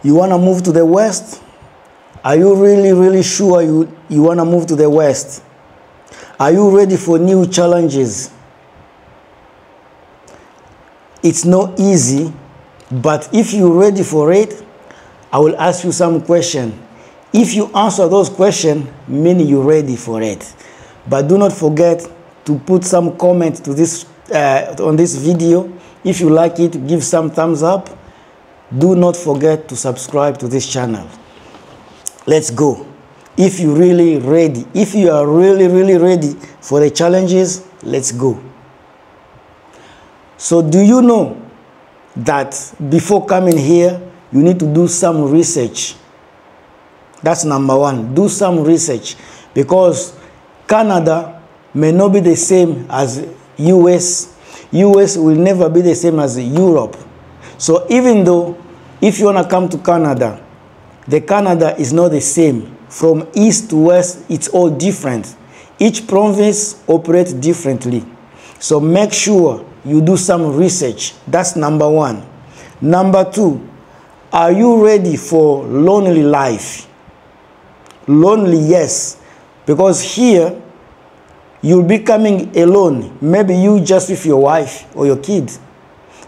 You want to move to the West? Are you really sure you want to move to the West? Are you ready for new challenges? It's not easy, but if you're ready for it, I will ask you some questions. If you answer those questions, meaning you're ready for it. But do not forget to put some comment to this on this video. If you like it, give some thumbs up. Do not forget to subscribe to this channel. Let's go. If you're really ready, if you are really ready for the challenges, let's go. So do you know that before coming here, you need to do some research? That's number one. Do some research, because Canada may not be the same as US. US will never be the same as Europe. So even though if you want to come to Canada, the Canada is not the same. From east to west, it's all different. Each province operates differently. So make sure you do some research. That's number one. Number two, are you ready for lonely life? Lonely, yes. Because here, you'll be coming alone. Maybe you just with your wife or your kid.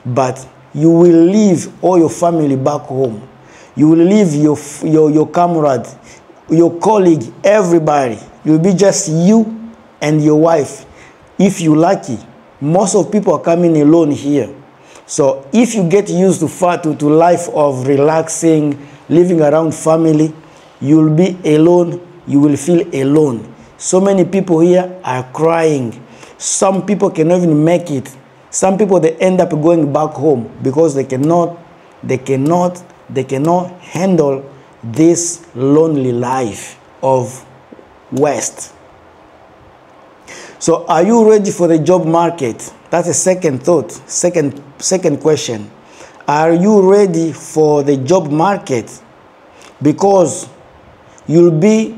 But you will leave all your family back home. You will leave your comrade, your colleague, everybody. You'll be just you and your wife. If you're lucky, most of people are coming alone here. So if you get used to life of relaxing, living around family, you'll be alone. You will feel alone. So many people here are crying. Some people cannot even make it. Some people, they end up going back home because they cannot handle this lonely life of West. So are you ready for the job market? That's a second thought, second question. Are you ready for the job market? Because you'll be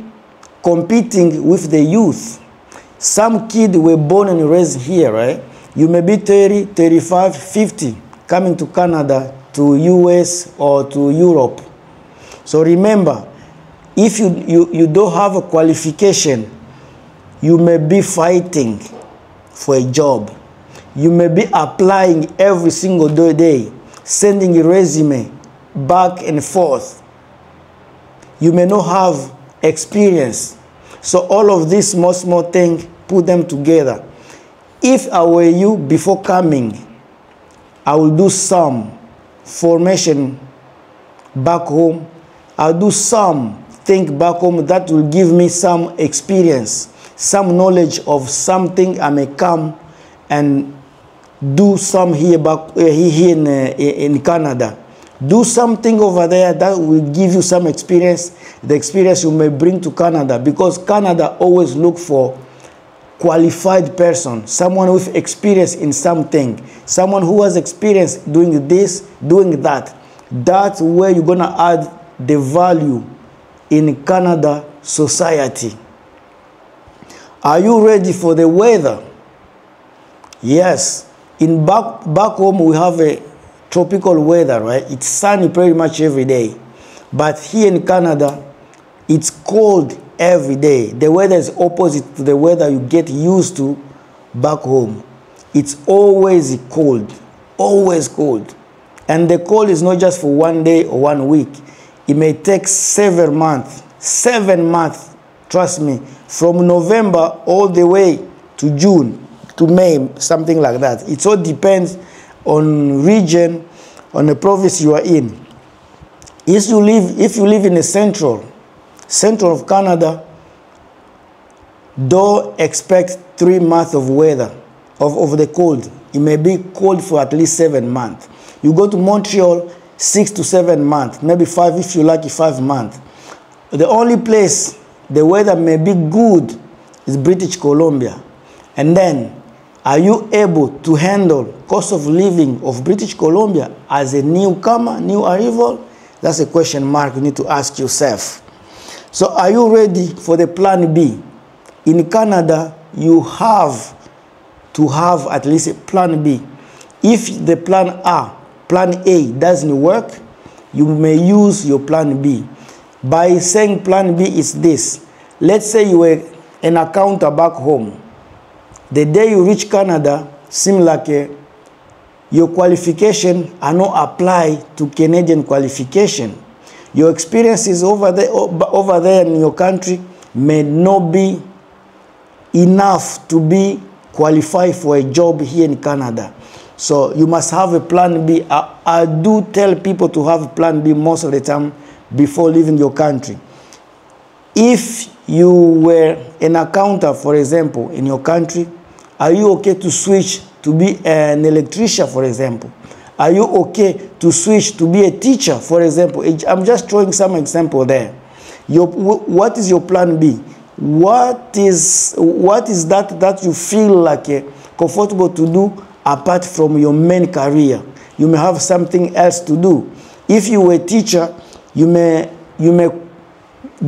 competing with the youth. Some kids were born and raised here, right? You may be 30, 35, 50, coming to Canada, to US or to Europe. So remember, if you don't have a qualification, you may be fighting for a job. You may be applying every single day, sending a resume back and forth. You may not have experience. So all of these small things, put them together. If I were you, before coming, I will do some formation back home. I'll do something back home that will give me some experience, some knowledge of something. I may come and do some here in Canada. Do something over there that will give you some experience, the experience you may bring to Canada, because Canada always look for qualified person, someone with experience in something, someone who has experience doing this, doing that. That's where you're gonna add the value in Canada society. Are you ready for the weather? Yes. In back home we have a tropical weather, right? It's sunny pretty much every day. But here in Canada, it's cold every day. The weather is opposite to the weather you get used to back home. It's always cold, always cold. And the cold is not just for 1 day or 1 week. It may take 7 months, 7 months, trust me, from November all the way to June, to May, something like that. It all depends on region, on the province you are in. If you live in the central of Canada, don't expect 3 months of weather, of the cold. It may be cold for at least 7 months. You go to Montreal, 6 to 7 months, maybe 5 if you like, 5 months. The only place the weather may be good is British Columbia. And then, are you able to handle cost of living of British Columbia as a newcomer, new arrival? That's a question mark you need to ask yourself. So are you ready for the plan B? In Canada, you have to have at least a plan B. If the plan A doesn't work, you may use your plan B. By saying plan B is this. Let's say you were an accountant back home. The day you reach Canada, seems like your qualification are not applied to Canadian qualification. Your experiences over there in your country may not be enough to be qualified for a job here in Canada. So you must have a plan B. I do tell people to have a plan B most of the time before leaving your country. If you were an accountant, for example, in your country, are you okay to switch to be an electrician, for example? Are you okay to switch to be a teacher, for example? I'm just throwing some example there. What is your plan B? What is that you feel like comfortable to do apart from your main career? You may have something else to do. If you were a teacher, you may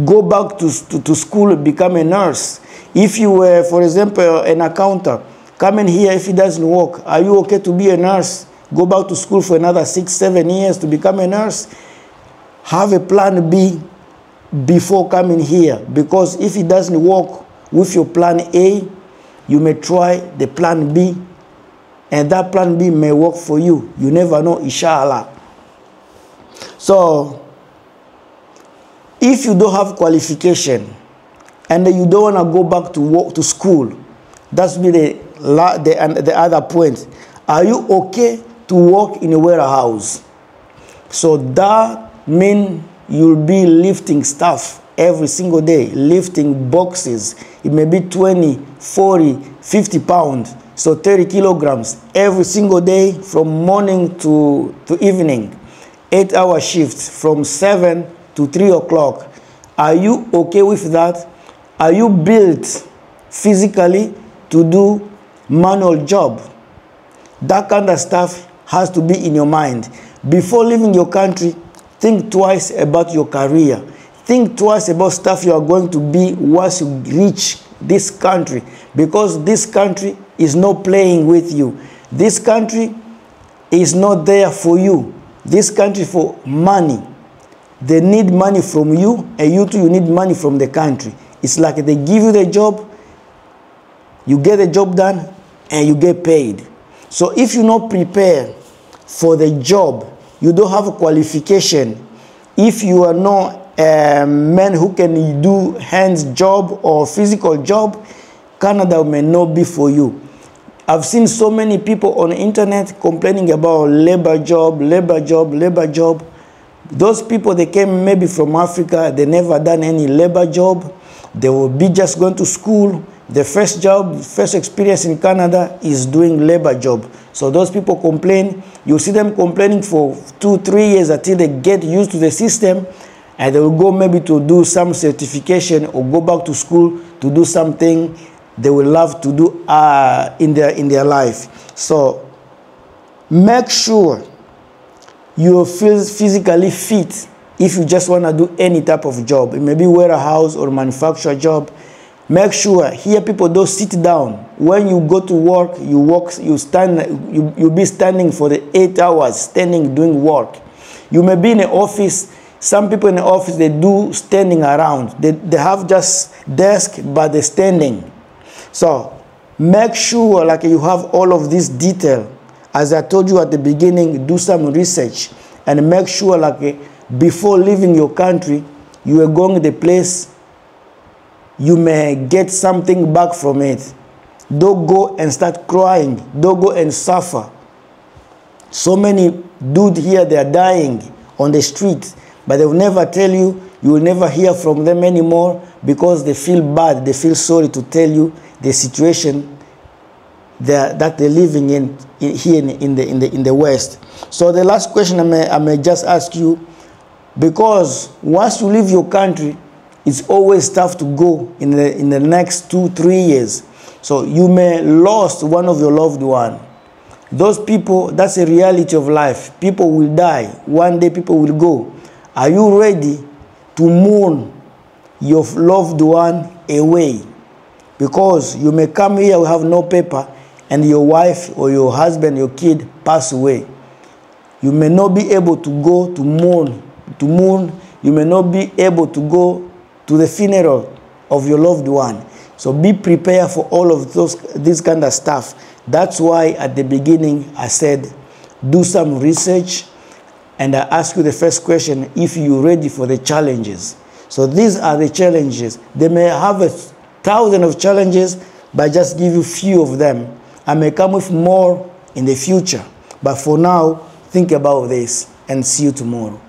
go back to school, become a nurse. If you were, for example, an accountant, coming here, if it doesn't work, are you okay to be a nurse? Go back to school for another 6-7 years to become a nurse? Have a plan B before coming here, because if it doesn't work with your plan A, you may try the plan B, and that plan B may work for you. You never know, inshallah. So, if you don't have qualification and you don't want to go back to work to school, that's be the other point. Are you okay to work in a warehouse? So that means you'll be lifting stuff every single day, lifting boxes. It may be 20, 40, 50 pounds, so 30 kilograms every single day from morning to evening. 8-hour shifts from 7 to 3 o'clock. Are you okay with that? Are you built physically to do manual job? That kind of stuff has to be in your mind. Before leaving your country, think twice about your career. Think twice about stuff you are going to be once you reach this country, because this country is not playing with you. This country is not there for you. This country for money. They need money from you, and you too, you need money from the country. It's like they give you the job, you get the job done, and you get paid. So if you're not prepared for the job, you don't have a qualification, if you are not a man who can do hands job or physical job, Canada may not be for you. I've seen so many people on the internet complaining about labor job. Those people, they came maybe from Africa, they never done any labor job. They will be just going to school. The first job, first experience in Canada is doing labor job. So those people complain. You see them complaining for 2-3 years until they get used to the system, and they will go maybe to do some certification or go back to school to do something they will love to do in their life. So make sure you feel physically fit if you just want to do any type of job. It may be warehouse or manufacturer job. Make sure here people don't sit down. When you go to work, you stand, you'll be standing for the 8 hours, standing doing work. You may be in an office. Some people in the office, they do standing around. They have just desk, but they're standing. So make sure like you have all of this detail. As I told you at the beginning, do some research and make sure like before leaving your country, you are going to the place, you may get something back from it. Don't go and start crying. Don't go and suffer. So many dudes here, they are dying on the street, but they will never tell you. You will never hear from them anymore because they feel bad. They feel sorry to tell you the situation that they're living in here in the West. So the last question I may just ask you, because once you leave your country, it's always tough to go in the next 2-3 years. So you may lost one of your loved one. Those people, that's a reality of life. People will die. One day people will go. Are you ready to mourn your loved one away? Because you may come here, you have no paper, and your wife or your husband, your kid pass away. You may not be able to go to mourn. You may not be able to go to the funeral of your loved one. So be prepared for all of this kind of stuff. That's why at the beginning I said, do some research, and I ask you the first question, if you're ready for the challenges. So these are the challenges. They may have 1,000 of challenges, but I just give you few of them. I may come with more in the future. But for now, think about this and see you tomorrow.